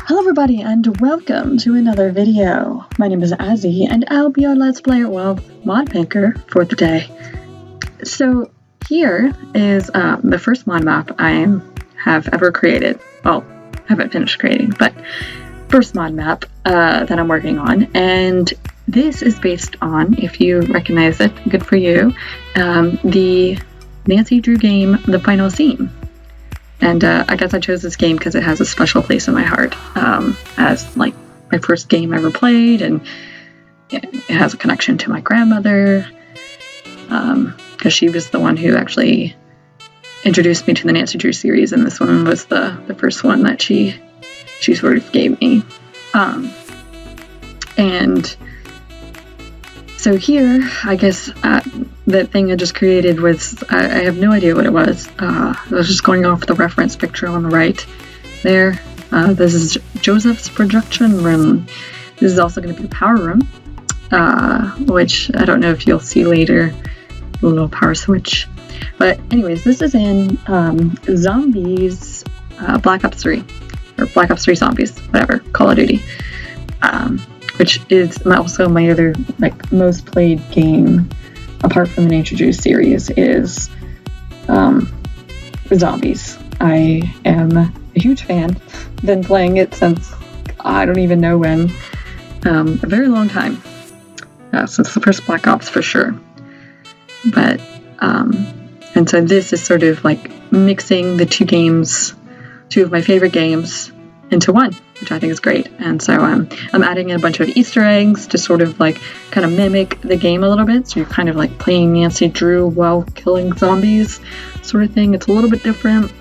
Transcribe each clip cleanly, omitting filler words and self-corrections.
Hello everybody and welcome to another video. My name is Azzy and I'll be your Let's Player, mod maker for the day. So here is the first mod map I have ever created. Well, haven't finished creating, but first mod map that I'm working on. And this is based on, if you recognize it, good for you, the Nancy Drew game, The Final Scene. And I guess I chose this game because it has a special place in my heart as like my first game I ever played, and it has a connection to my grandmother because she was the one who actually introduced me to the Nancy Drew series, and this one was the first one that she sort of gave me. And so here, I guess that thing I just created was, I have no idea what it was. I was just going off the reference picture on the right there. This is Joseph's projection room. This is also going to be a power room, which I don't know if you'll see later, the little power switch. But anyways, this is in Zombies Black Ops 3, or Black Ops 3 Zombies, whatever, Call of Duty. Which is also my other most played game, apart from the Nancy Drew series, is Zombies. I am a huge fan. Been playing it since I don't even know when. A very long time. Since the first Black Ops for sure. But and so this is sort of like mixing the two of my favorite games into one, which I think is great. And so I'm adding in a bunch of Easter eggs to sort of kind of mimic the game a little bit. So you're kind of like playing Nancy Drew while killing zombies sort of thing. It's a little bit different.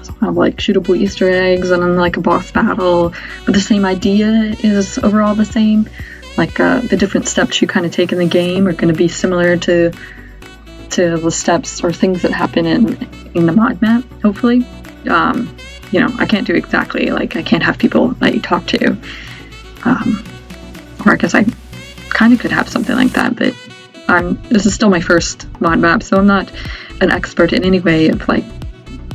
So I have shootable Easter eggs and then a boss battle, but the same idea is overall the same. The different steps you kind of take in the game are going to be similar to the steps or things that happen in the mod map, hopefully. I can't do exactly, I can't have people that you talk to. Or I guess I kind of could have something like that, but this is still my first mod map, so I'm not an expert in any way of,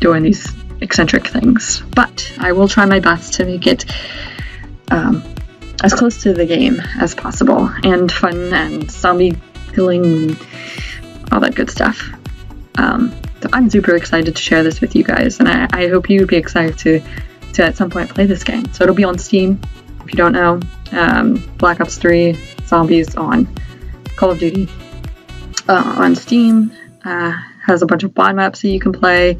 doing these eccentric things. But I will try my best to make it as close to the game as possible, and fun, and zombie killing, and all that good stuff. So I'm super excited to share this with you guys, and I hope you would be excited to at some point play this game. So it'll be on Steam, if you don't know. Black Ops 3 Zombies on Call of Duty on Steam. Has a bunch of mod maps that you can play,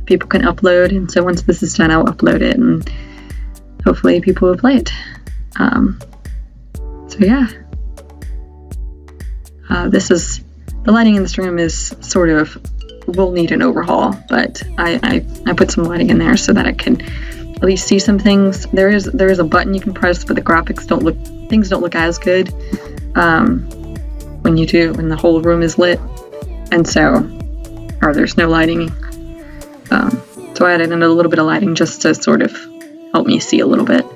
people can upload, and so once this is done, I'll upload it, and hopefully people will play it. So yeah. The lighting in this room is sort of, will need an overhaul, but I put some lighting in there so that I can at least see some things. There is a button you can press, but the graphics things don't look as good when the whole room is lit, and or there's no lighting. So I added in a little bit of lighting just to sort of help me see a little bit.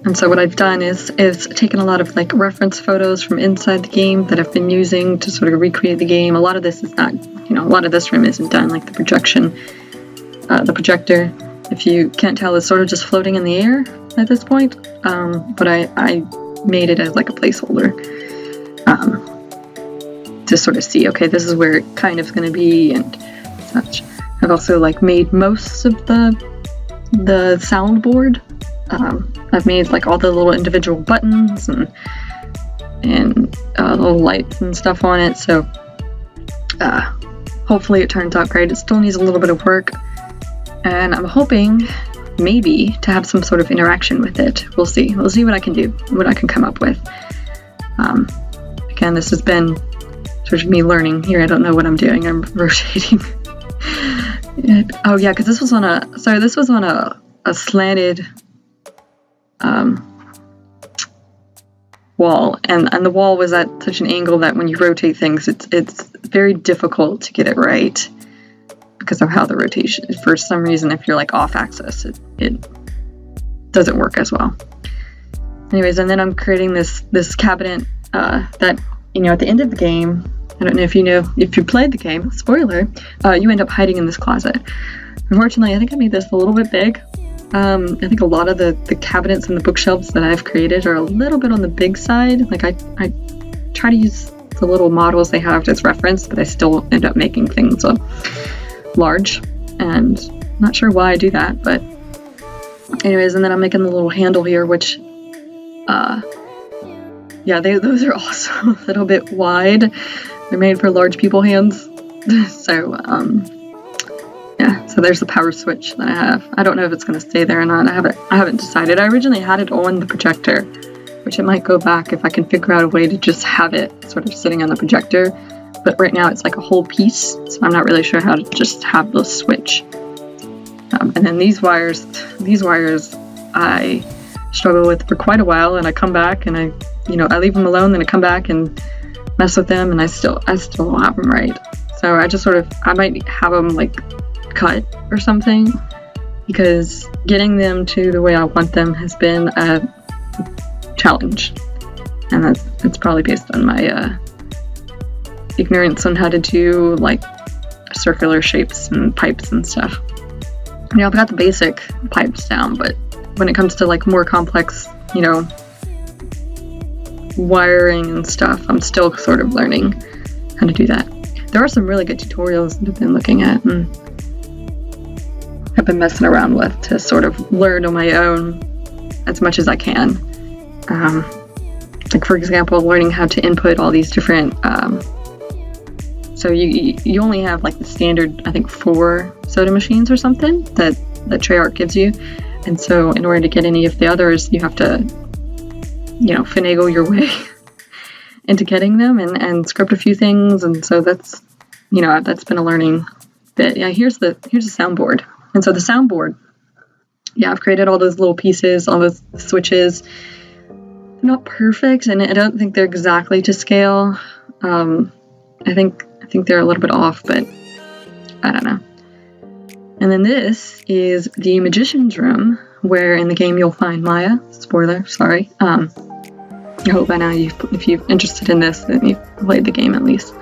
And so what I've done is taken a lot of reference photos from inside the game that I've been using to sort of recreate the game. A lot of this is not, a lot of this room isn't done, the the projector, if you can't tell, is sort of just floating in the air at this point. But I made it as a placeholder to sort of see, okay, this is where it kind of is going to be and such. I've also made most of the soundboard. I've made all the little individual buttons and little lights and stuff on it, so hopefully it turns out great. It still needs a little bit of work, and I'm hoping maybe to have some sort of interaction with it. We'll see what I can do, what I can come up with. Again, this has been sort of me learning here. I don't know what I'm doing. I'm rotating it. Oh yeah, because this was on a slanted wall, and the wall was at such an angle that when you rotate things, it's very difficult to get it right because of how the rotation, for some reason, if you're off axis, it doesn't work as well. Anyways, and then I'm creating this cabinet that, at the end of the game, I don't know if you played the game, spoiler, you end up hiding in this closet. Unfortunately, I think I made this a little bit big. I think a lot of the cabinets and the bookshelves that I've created are a little bit on the big side. Like I try to use the little models they have as reference, but I still end up making things large, and I'm not sure why I do that, but anyways. And then I'm making the little handle here, which those are also a little bit wide. They're made for large people hands. So so there's the power switch that I have. I don't know if it's going to stay there or not. I haven't decided. I originally had it on the projector, which it might go back if I can figure out a way to just have it sort of sitting on the projector. But right now it's like a whole piece, so I'm not really sure how to just have the switch. And then these wires I struggle with for quite a while, and I come back and I leave them alone, then I come back and mess with them, and I still don't have them right. So I just I might have them like cut or something, because getting them to the way I want them has been a challenge, and it's probably based on my ignorance on how to do like circular shapes and pipes and stuff. I've got the basic pipes down, but when it comes to like more complex, wiring and stuff, I'm still sort of learning how to do that. There are some really good tutorials that I've been looking at and I've been messing around with to sort of learn on my own as much as I can. Like for example, learning how to input all these different, so you only have like the standard, I think 4 soda machines or something that Treyarch gives you. And so in order to get any of the others, you have to, finagle your way into getting them and script a few things. And so that's been a learning bit. Yeah, here's the soundboard. And so the soundboard, I've created all those little pieces, all those switches. They're not perfect, and I don't think they're exactly to scale. I think they're a little bit off, but I don't know. And then this is the magician's room, where in the game you'll find Maya. Spoiler, sorry. I hope by now if you're interested in this, then you've played the game at least.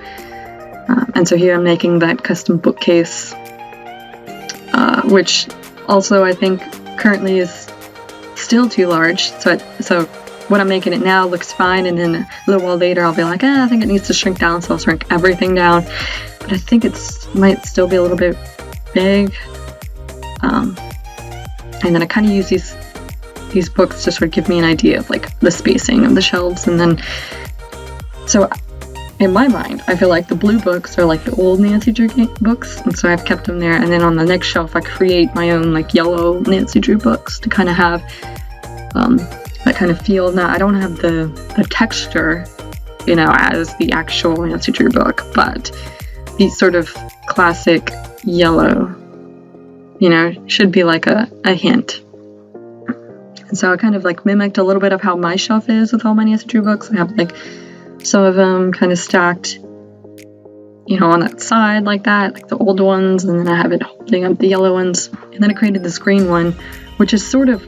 And so here I'm making that custom bookcase, which also I think currently is still too large. So when I'm making it now looks fine, and then a little while later I'll be like, I think it needs to shrink down, so I'll shrink everything down. But I think it might still be a little bit big. And then I kind of use these books to sort of give me an idea of like the spacing of the shelves. And then, so in my mind, I feel like the blue books are like the old Nancy Drew books, and so I've kept them there. And then on the next shelf, I create my own like yellow Nancy Drew books to kind of have that kind of feel. Now, I don't have the texture, as the actual Nancy Drew book, but these sort of classic yellow, should be like a hint. And so I kind of like mimicked a little bit of how my shelf is with all my Nancy Drew books. I have like some of them kind of stacked, on that side like that, like the old ones, and then I have it holding up the yellow ones. And then I created this green one, which is sort of,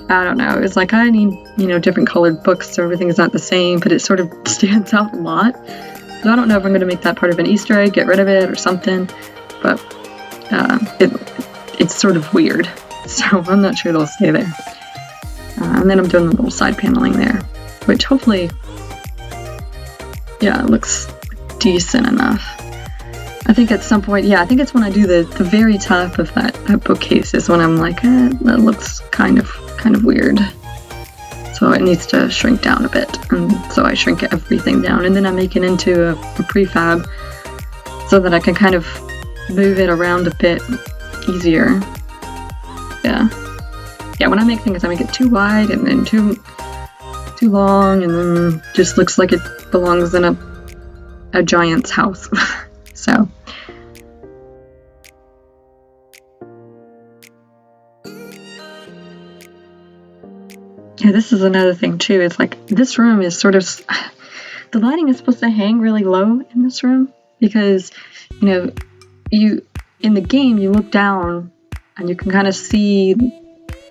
I don't know, it's like I need, different colored books so everything is not the same, but it sort of stands out a lot. So I don't know if I'm going to make that part of an Easter egg, get rid of it or something, but it's sort of weird, so I'm not sure it'll stay there. And then I'm doing the little side paneling there, which hopefully, it looks decent enough. I think at some point, I think it's when I do the very top of that bookcase is when I'm like, that looks kind of weird. So it needs to shrink down a bit. And so I shrink everything down, and then I make it into a prefab so that I can kind of move it around a bit easier. Yeah, when I make things, I make it too wide and then too long, and then just looks like it belongs in a giant's house. So yeah, this is another thing too. It's like this room is sort of, the lighting is supposed to hang really low in this room, because you in the game you look down and you can kind of see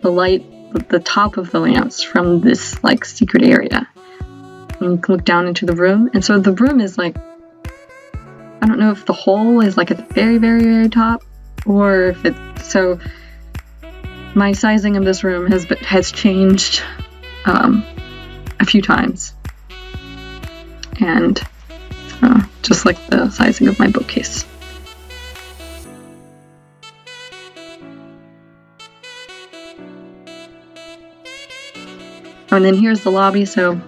the light, the top of the lamps from this like secret area, and you can look down into the room. And so the room is like, I don't know if the hole is like at the very, very, very top, or if So my sizing of this room has changed a few times, and just like the sizing of my bookcase. And then here's the lobby. So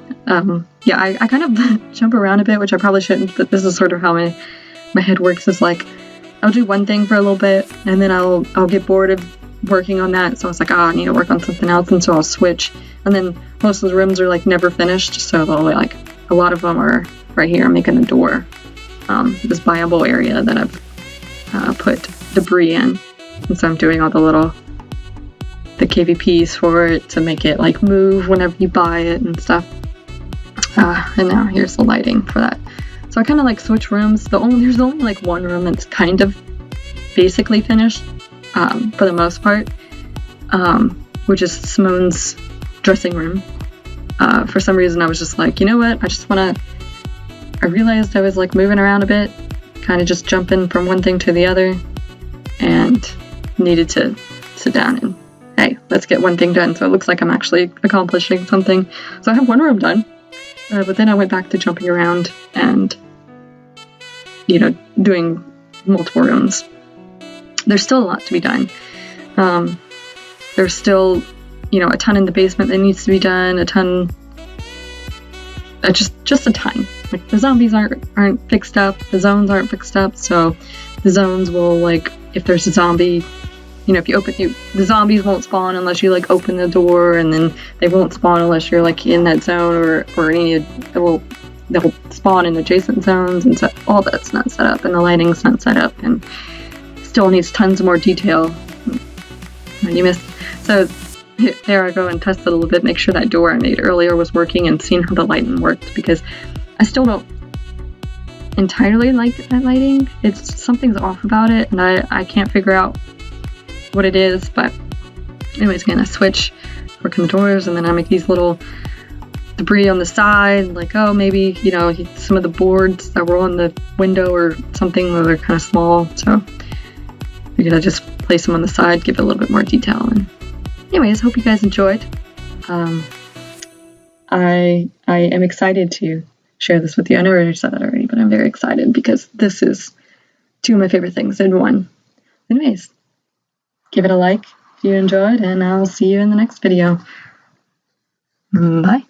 yeah, I kind of jump around a bit, which I probably shouldn't, but this is sort of how my head works. Is like I'll do one thing for a little bit, and then I'll get bored of working on that. So it's like, I need to work on something else, and so I'll switch. And then most of the rooms are like never finished, so they'll like a lot of them are right here making the door, this viable area that I've put debris in, and so I'm doing all the KVPs for it to make it like move whenever you buy it and stuff. And now here's the lighting for that. So I kind of like switch rooms. There's only like one room that's kind of basically finished for the most part, which is Simone's dressing room. For some reason I was just like, you know what, I realized I was like moving around a bit, kind of just jumping from one thing to the other, and needed to sit down and, hey, let's get one thing done. So it looks like I'm actually accomplishing something. So I have one room done, but then I went back to jumping around and, doing multiple rooms. There's still a lot to be done. There's still, a ton in the basement that needs to be done, a ton, just a ton. Like the zombies aren't fixed up, the zones aren't fixed up, so the zones will, like, if there's a zombie, if you the zombies won't spawn unless you like open the door, and then they won't spawn unless you're like in that zone, or they'll spawn in adjacent zones, and so all that's not set up, and the lighting's not set up, and still needs tons more detail. And you missed. So there I go and tested a little bit, make sure that door I made earlier was working, and seeing how the lighting worked, because I still don't entirely like that lighting. Something's off about it, and I can't figure out what it is. But anyways, again, I switch, work on the doors, and then I make these little debris on the side, like, oh, maybe, some of the boards that were on the window or something, where they're kind of small, so I figured I'd just place them on the side, give it a little bit more detail. And anyways, hope you guys enjoyed. I am excited to share this with you. I know I said that already, but I'm very excited because this is two of my favorite things in one. Anyways, give it a like if you enjoyed, and I'll see you in the next video. Bye.